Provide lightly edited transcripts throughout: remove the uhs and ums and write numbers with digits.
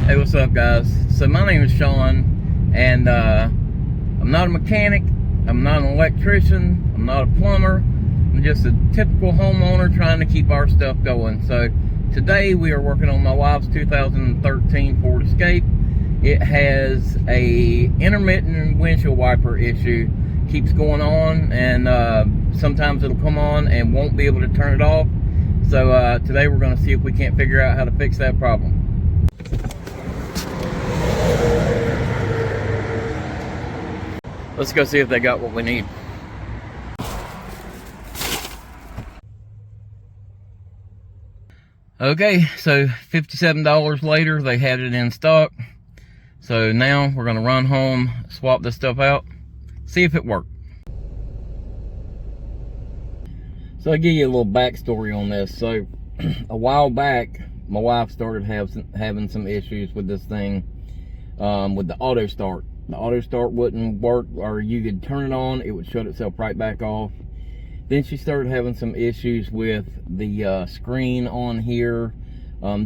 Hey, what's up, guys? So my name is Sean, and I'm not a mechanic, I'm not an electrician, I'm not a plumber. I'm just a typical homeowner trying to keep our stuff going. So today we are working on my wife's 2013 Ford Escape. It has a intermittent windshield wiper issue. Keeps going on, and sometimes it'll come on and won't be able to turn it off. So today we're going to see if we can't figure out how to fix that problem. Let's go see if they got what we need. Okay, so $57 later, they had it in stock. So now we're gonna run home, swap this stuff out, see if it worked. So I'll give you a little backstory on this. So a while back, my wife started having some issues with this thing, with the auto start. The auto start wouldn't work, or you could turn it on, it would shut itself right back off. Then she started having some issues with the screen on here,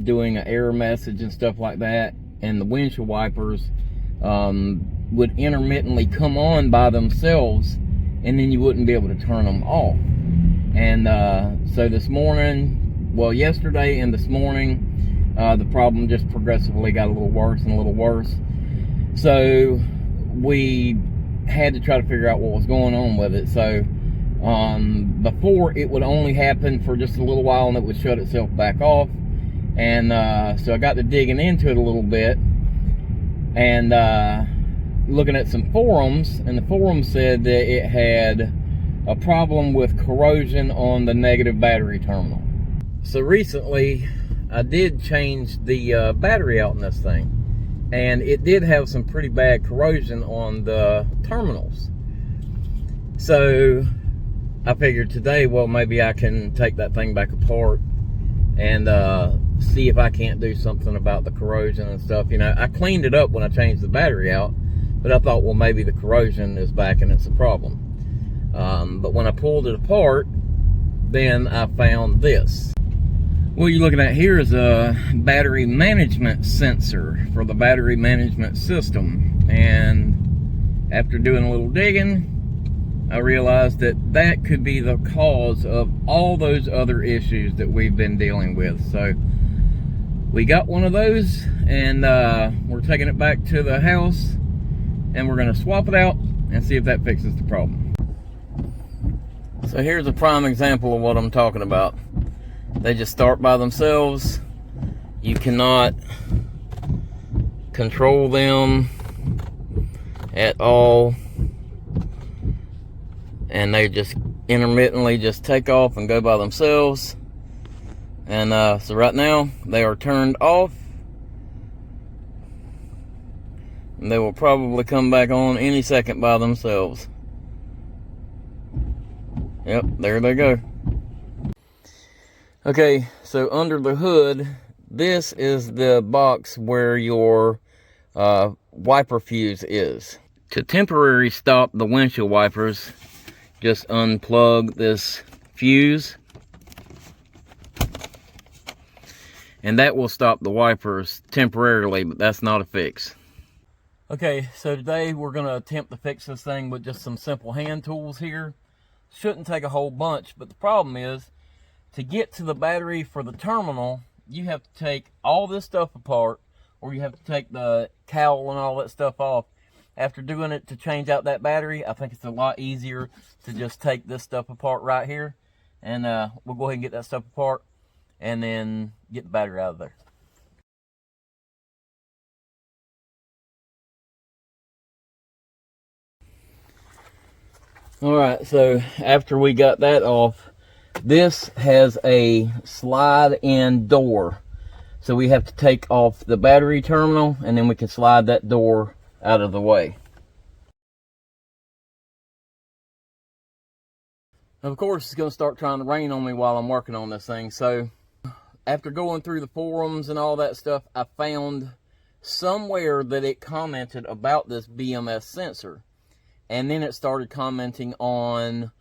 doing an error message and stuff like that. And the windshield wipers would intermittently come on by themselves, and then you wouldn't be able to turn them off. And so this morning, well, yesterday and this morning, the problem just progressively got a little worse and a little worse. So we had to try to figure out what was going on with it. So before, it would only happen for just a little while and it would shut itself back off. And so I got to digging into it a little bit and looking at some forums, and the forum said that it had a problem with corrosion on the negative battery terminal. So recently I did change the battery out in this thing, and it did have some pretty bad corrosion on the terminals. So I figured today, well, maybe I can take that thing back apart and see if I can't do something about the corrosion and stuff. You know, I cleaned it up when I changed the battery out, but I thought, well, maybe the corrosion is back and it's a problem. But when I pulled it apart, then I found this. What you're looking at here is a battery management sensor for the battery management system. And after doing a little digging, I realized that that could be the cause of all those other issues that we've been dealing with. So we got one of those, and we're taking it back to the house, and we're going to swap it out and see if that fixes the problem. So here's a prime example of what I'm talking about. They just start by themselves. You cannot control them at all, and they just intermittently just take off and go by themselves. And so right now they are turned off, and they will probably come back on any second by themselves. Yep, there they go. Okay, so under the hood, this is the box where your wiper fuse is. To temporarily stop the windshield wipers, just unplug this fuse, and that will stop the wipers temporarily, but that's not a fix. Okay, so today we're going to attempt to fix this thing with just some simple hand tools here. Shouldn't take a whole bunch, but the problem is, to get to the battery for the terminal, you have to take all this stuff apart, or you have to take the cowl and all that stuff off. After doing it to change out that battery, I think it's a lot easier to just take this stuff apart right here, and we'll go ahead and get that stuff apart and then get the battery out of there. Alright, so after we got that off, this has a slide-in door. So we have to take off the battery terminal, and then we can slide that door out of the way. Of course, it's going to start trying to rain on me while I'm working on this thing. So after going through the forums and all that stuff, I found somewhere that it commented about this BMS sensor. And then it started commenting on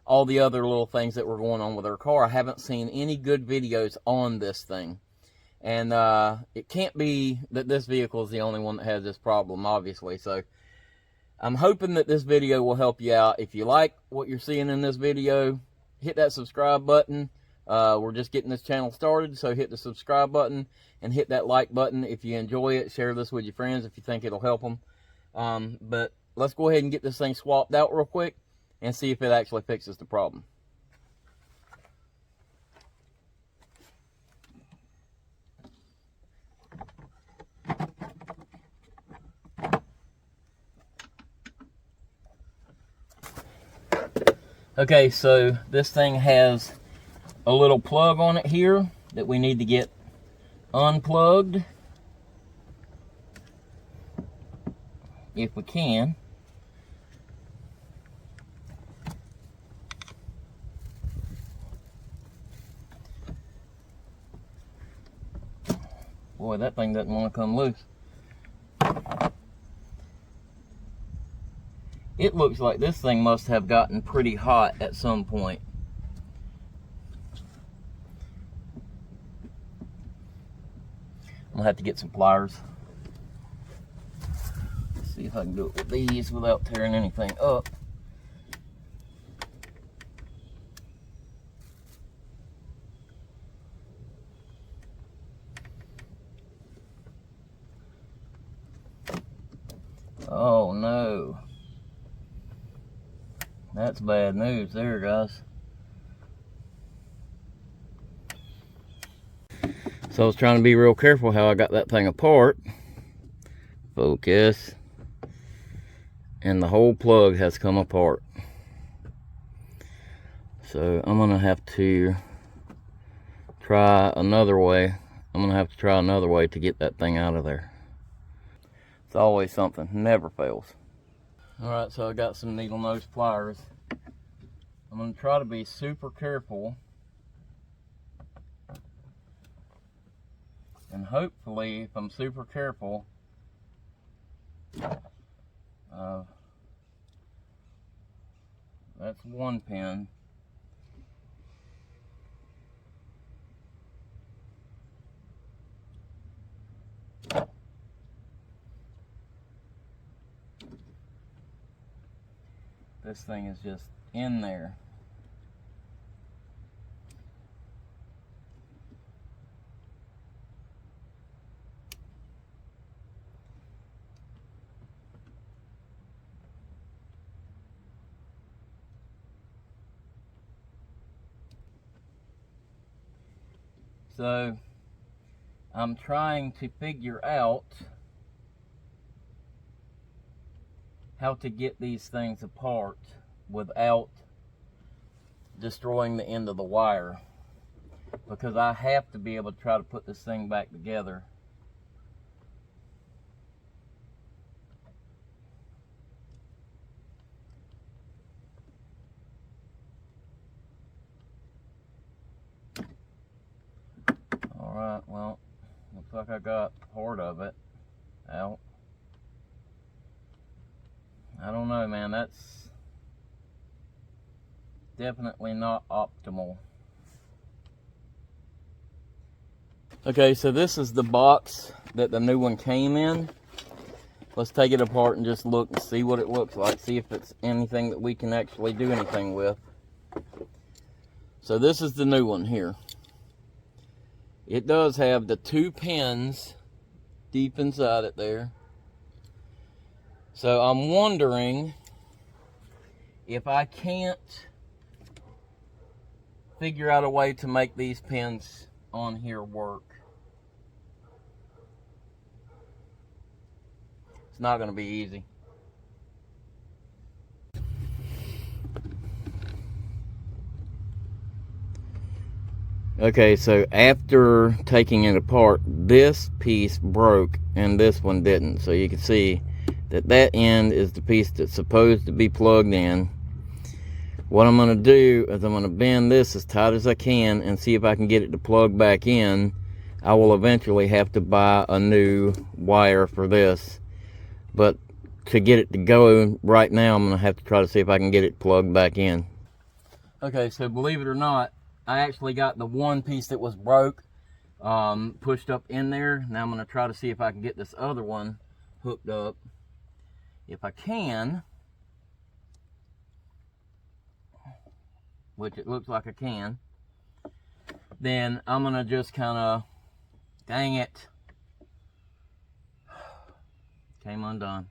all the other little things that were going on with her car. I haven't seen any good videos on this thing. And it can't be that this vehicle is the only one that has this problem, obviously. So I'm hoping that this video will help you out. If you like what you're seeing in this video, hit that subscribe button. We're just getting this channel started, so hit the subscribe button and hit that like button if you enjoy it. Share this with your friends if you think it'll help them. But let's go ahead and get this thing swapped out real quick and see if it actually fixes the problem. Okay, so this thing has a little plug on it here that we need to get unplugged if we can. Boy, that thing doesn't want to come loose. It looks like this thing must have gotten pretty hot at some point. I'm gonna have to get some pliers. Let's see if I can do it with these without tearing anything up. Oh no. That's bad news there, guys. So I was trying to be real careful how I got that thing apart. Focus. And the whole plug has come apart. So I'm gonna have to try another way. To get that thing out of there. It's always something, never fails. Alright, so I got some needle nose pliers. I'm going to try to be super careful. And hopefully, if I'm super careful, that's one pin. This thing is just in there. So I'm trying to figure out how to get these things apart without destroying the end of the wire, because I have to be able to try to put this thing back together. Alright, well, looks like I got part of it out. I don't know, man, that's definitely not optimal. Okay, so this is the box that the new one came in. Let's take it apart and just look and see what it looks like, see if it's anything that we can actually do anything with. So this is the new one here. It does have the 2 pins deep inside it there. So I'm wondering if I can't figure out a way to make these pins on here work. It's not going to be easy. Okay, so after taking it apart, this piece broke and this one didn't. So you can see that that end is the piece that's supposed to be plugged in. What I'm going to do is I'm going to bend this as tight as I can and see if I can get it to plug back in. I will eventually have to buy a new wire for this, but to get it to go right now, I'm going to have to try to see if I can get it plugged back in. Okay, so believe it or not, I actually got the one piece that was broke pushed up in there. Now I'm going to try to see if I can get this other one hooked up. If I can, which it looks like I can, then I'm going to just kind of, dang it, came undone.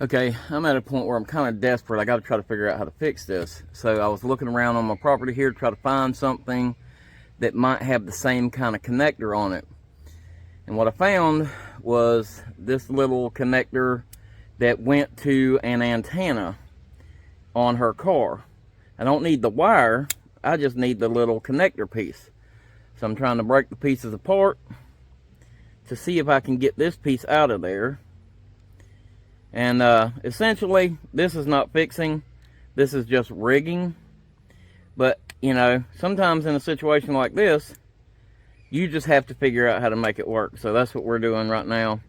Okay, I'm at a point where I'm kind of desperate. I got to try to figure out how to fix this. So I was looking around on my property here to try to find something that might have the same kind of connector on it. And what I found was this little connector that went to an antenna on her car. I don't need the wire, I just need the little connector piece. So I'm trying to break the pieces apart to see if I can get this piece out of there. And essentially, this is not fixing, this is just rigging. But, you know, sometimes in a situation like this, you just have to figure out how to make it work. So that's what we're doing right now.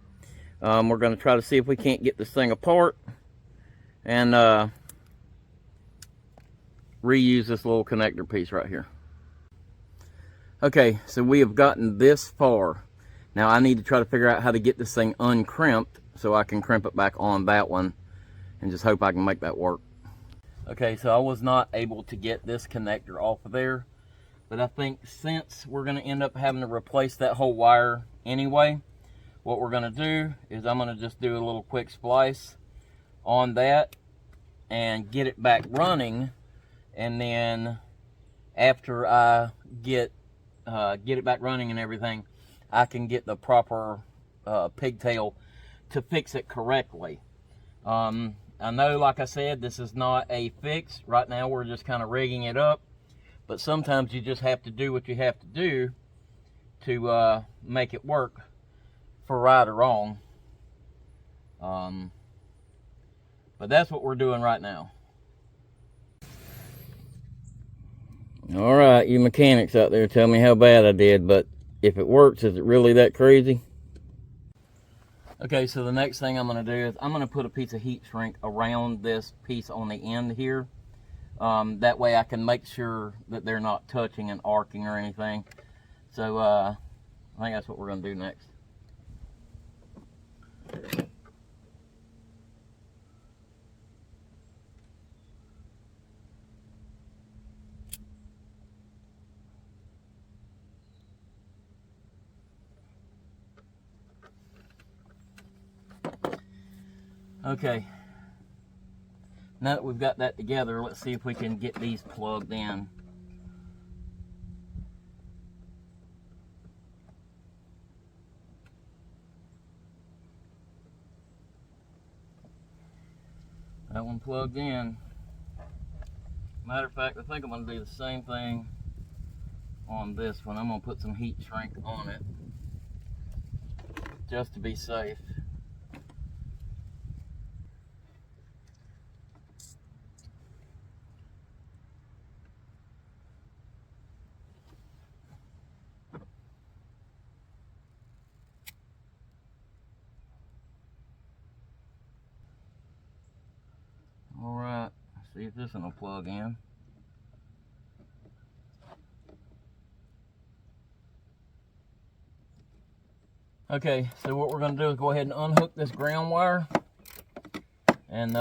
We're going to try to see if we can't get this thing apart and reuse this little connector piece right here. Okay, so we have gotten this far. Now I need to try to figure out how to get this thing uncrimped so I can crimp it back on that one and just hope I can make that work. Okay, so I was not able to get this connector off of there, but I think since we're going to end up having to replace that whole wire anyway, what we're going to do is I'm going to just do a little quick splice on that and get it back running, and then after I get it back running and everything, I can get the proper pigtail to fix it correctly. I know, like I said, this is not a fix. Right now we're just kind of rigging it up, but sometimes you just have to do what you have to do to make it work for right or wrong. But that's what we're doing right now. All right, you mechanics out there, tell me how bad I did, but if it works, is it really that crazy? Okay, so the next thing I'm going to do is I'm going to put a piece of heat shrink around this piece on the end here. That way I can make sure that they're not touching and arcing or anything. So I think that's what we're going to do next. Okay, now that we've got that together, let's see if we can get these plugged in. That one plugged in. Matter of fact, I think I'm going to do the same thing on this one. I'm going to put some heat shrink on it just to be safe. Alright, see if this one will plug in. Okay, so what we're going to do is go ahead and unhook this ground wire and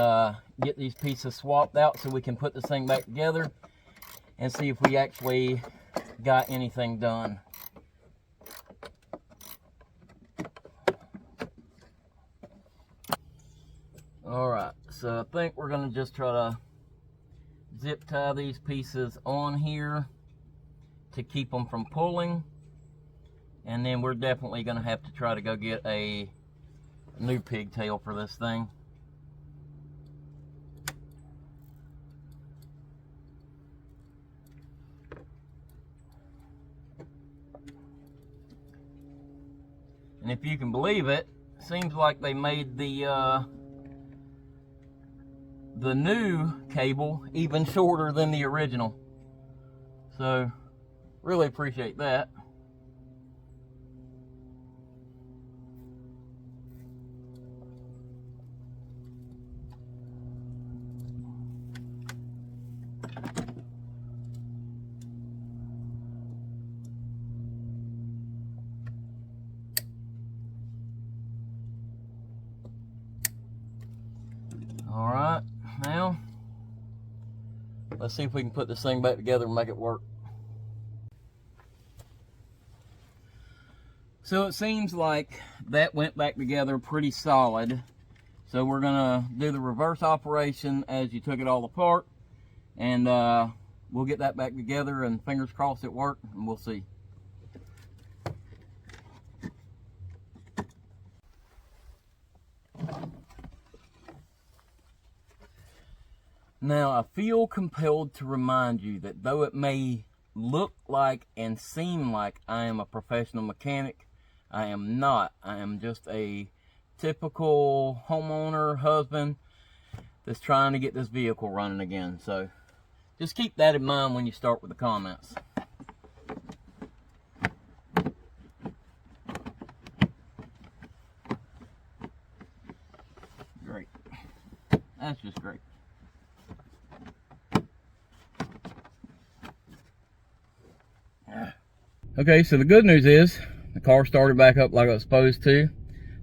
get these pieces swapped out so we can put this thing back together and see if we actually got anything done. Alright, so I think we're going to just try to zip tie these pieces on here to keep them from pulling, and then we're definitely going to have to try to go get a new pigtail for this thing. And if you can believe it, seems like they made the new cable even shorter than the original. So, really appreciate that. Let's see if we can put this thing back together and make it work. So it seems like that went back together pretty solid. So we're gonna do the reverse operation as you took it all apart, and we'll get that back together, and fingers crossed it worked, and we'll see. Now, I feel compelled to remind you that though it may look like and seem like I am a professional mechanic, I am not. I am just a typical homeowner, husband, that's trying to get this vehicle running again. So just keep that in mind when you start with the comments. Great. That's just great. Okay, so the good news is the car started back up like it was supposed to.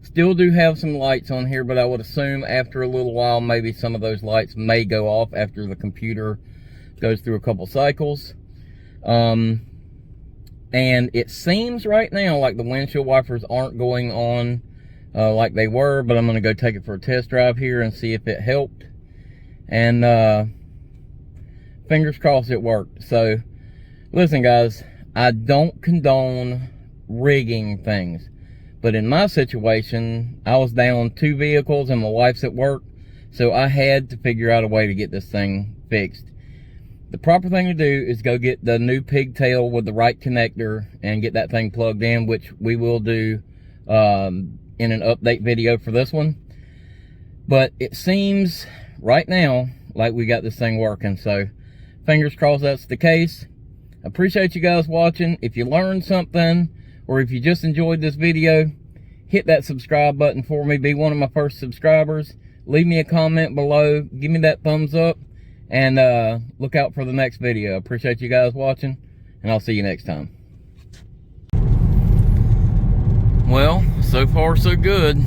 Still do have some lights on here, but I would assume after a little while maybe some of those lights may go off after the computer goes through a couple cycles. And it seems right now like the windshield wipers aren't going on like they were, but I'm going to go take it for a test drive here and see if it helped. And fingers crossed it worked. So listen, guys, I don't condone rigging things, but in my situation, I was down 2 vehicles and my wife's at work, so I had to figure out a way to get this thing fixed. The proper thing to do is go get the new pigtail with the right connector and get that thing plugged in, which we will do in an update video for this one. But it seems right now like we got this thing working, so fingers crossed that's the case. Appreciate you guys watching. If you learned something, or if you just enjoyed this video, hit that subscribe button for me. Be one of my first subscribers. Leave me a comment below. Give me that thumbs up. And look out for the next video. Appreciate you guys watching, and I'll see you next time. Well, so far so good.